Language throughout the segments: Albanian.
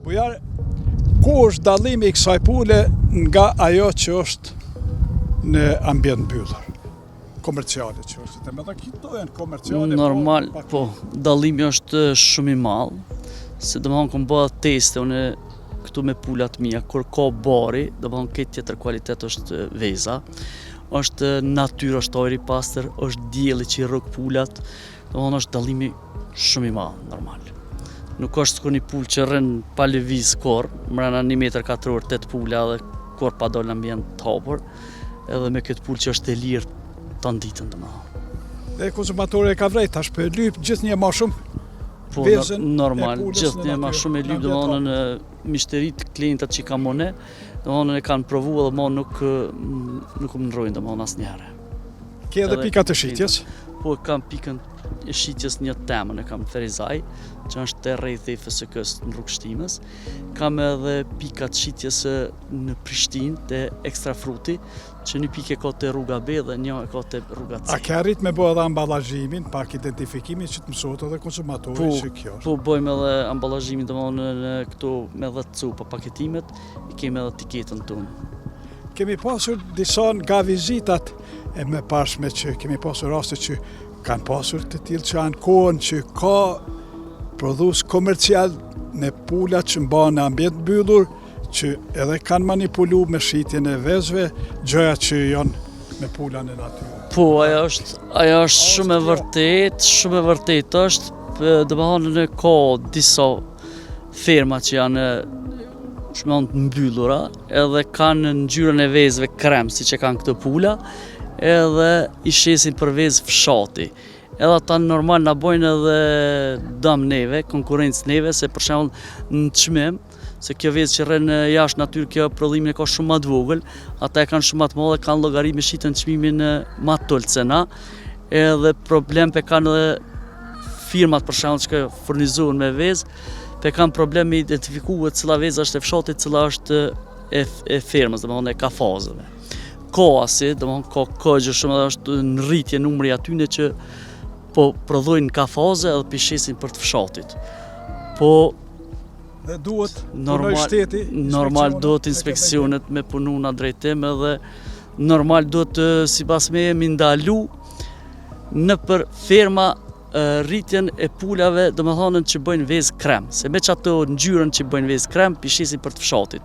Po jarë, ku është dallimi I kësaj pule nga ajo që është në ambient mbyllur? Komerciale që është, me të këto janë komerciale. Normal, po, dallimi është shumë I madh, se domethënë kur bëhet teste unë këtu me pulat mia, kur ka bari, domethënë këtë tjetër kualitet është veza, është natyrë, është ajri I pastër, është dielli që I rrok pulat, domethënë është dallimi shumë I madh, normal. Nuk është sikur një pulë që rrin pa lëviz kurr, mbrana 1 metër katror 8 pula dhe kurr pa dal në ambient të hapur, edhe me këtë pulë që është e lirë tan ditën domethënë. Dhe konsumatori e ka vrejt tash për lyp gjithnjë më shumë. Po, normal, gjithnjë më shumë e lyp domethënë në mishterit klientat që kam unë, domethënë e kanë provu edhe më nuk më ndrojnë domethënë asnjëherë. Ke edhe pikat e shitjes? Po, kam pikën e shitjes një temën e kam Ferizaj, që është te rrethi I FSK-s në rrugë Shtimës. Kam edhe pikat shitjes në Prishtinë te Ekstra Fruti, që një pikë e ka te rruga B dhe një e ka te rruga C. A ke arrit me bë edhe amballazhimin, pak identifikimin që të mësohet edhe konsumatori që kjo është? Po, bëjmë edhe amballazhimin domethënë në këtu me 10 cupa paketimet, I kemi edhe etiketën tonë. Kemi pasur disa nga vizitat e mëparshme që kemi pasur raste që kanë pasur të tillë që anë kohën që ka prodhues komercial me pula që mbahen në ambient mbyllur, që edhe kanë manipulu me shitjen e vezëve, gjëja që janë me pula në natyrë. Po, ajo është shumë e vërtet është, domethënë ka disa ferma që janë shumë të mbyllura, edhe kanë ngjyrën e vezëve krem, siç e kanë këto pula, edhe I shesin për vezë fshati. Edhe ata normal na bojnë edhe dëm neve, konkurrencë neve, se për shembull në çmim, se kjo vezë që rren jashtë natyrë, kjo prodhimin e ka shumë më të vogël, ata e kanë shumë më të madh, kanë llogari me shitën çmimin më të ulët se na, edhe problem pe kanë edhe firmat për shembull që furnizohen me vezë, pe kanë problem me identifikuar cila vezë është e fshatit, cila është e fermës, domethënë e kafazëve. Koasi, domethënë ka këgjë shumë edhe është në rritje numri atyne që po prodhojnë kafaze edhe pishesin për të fshatit. Po dhe duhet punoj shteti, normal duhet inspeksionet me punu në drejtim edhe normal duhet sipas me mi ndalu në për ferma rritjen e pulave, domethënë që bëjnë vezë krem, se me çato ngjyrën që bëjnë vezë krem pishesin për të fshatit.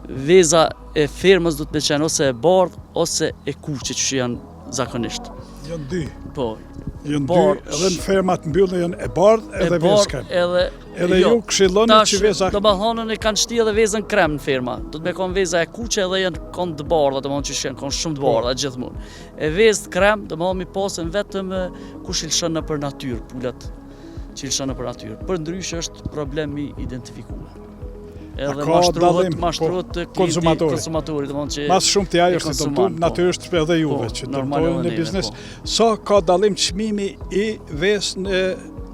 Veza e fermës duhet me qenë ose e bardhë ose e kuqe që janë zakonisht. Janë dy. Po. Janë dy, edhe në fermat mbyllë janë e bardhë edhe vezë krem. Edhe ju këshilloni që veza. Domethënë e kanë shti edhe vezën krem në ferma. Do të me kanë veza e kuqe edhe janë kanë të bardha, domethënë që kanë shumë të bardha gjithmonë. E vezë krem, domethënë mi pasen vetëm kush I lëshon nëpër natyrë, pulat që I lëshon nëpër natyrë. Përndryshe është problemi identifikuar. Edhe mashtrohet konsumatori, domethënë që mas shumë të ajo se dëmton natyrisht edhe juve që dëmtojnë në biznes. Sa ka dallim çmimi I vezë në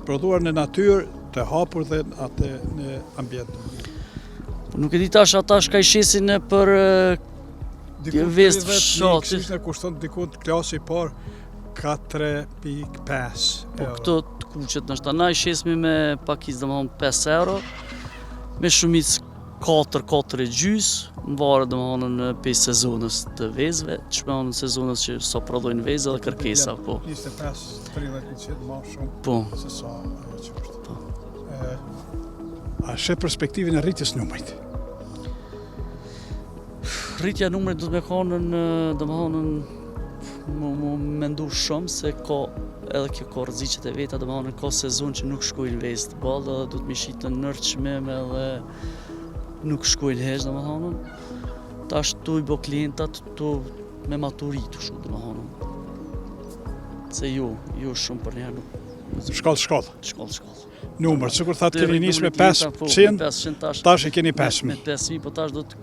prodhuar në natyrë, të hapur dhe atë në ambient? Nuk e di tash ata shka I shesin për vezë fshati. Në kushton diku të klasi I parë 4.5 Po këto të kuqet nështë, na I shesmi me pakiz domethënë 5 euro, me shumicë 4-4.5, më varet domethënë në pej sezonës të vezëve, çmon në sezonës që so prodhojnë vezë dhe kërkesa, po. 25-30% më shumë. Po. Se sa ajo që është. Po. A sheh perspektivën e rritjes numrit? Rritja e numrit do të më kanë domethënë më mendu shumë se ka edhe kjo ka rreziqet e veta, domethënë ka sezon që nuk shkojnë vezë të ballë dhe do të më shitën nërçmim edhe nuk shkojnë heq, domethënë. Tash tu I bë klientat tu me maturitu shumë, domethënë. Se jo shumë për një nuk. Shkallë. Numër, sikur thatë keni nis me 500, tash e keni 5.000. Me 5.000, po tash do të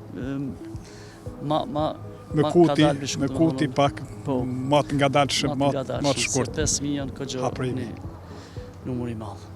me kuti pak më të ngadalshëm, më të shkurt. 5.000 janë këgjë numër I madh.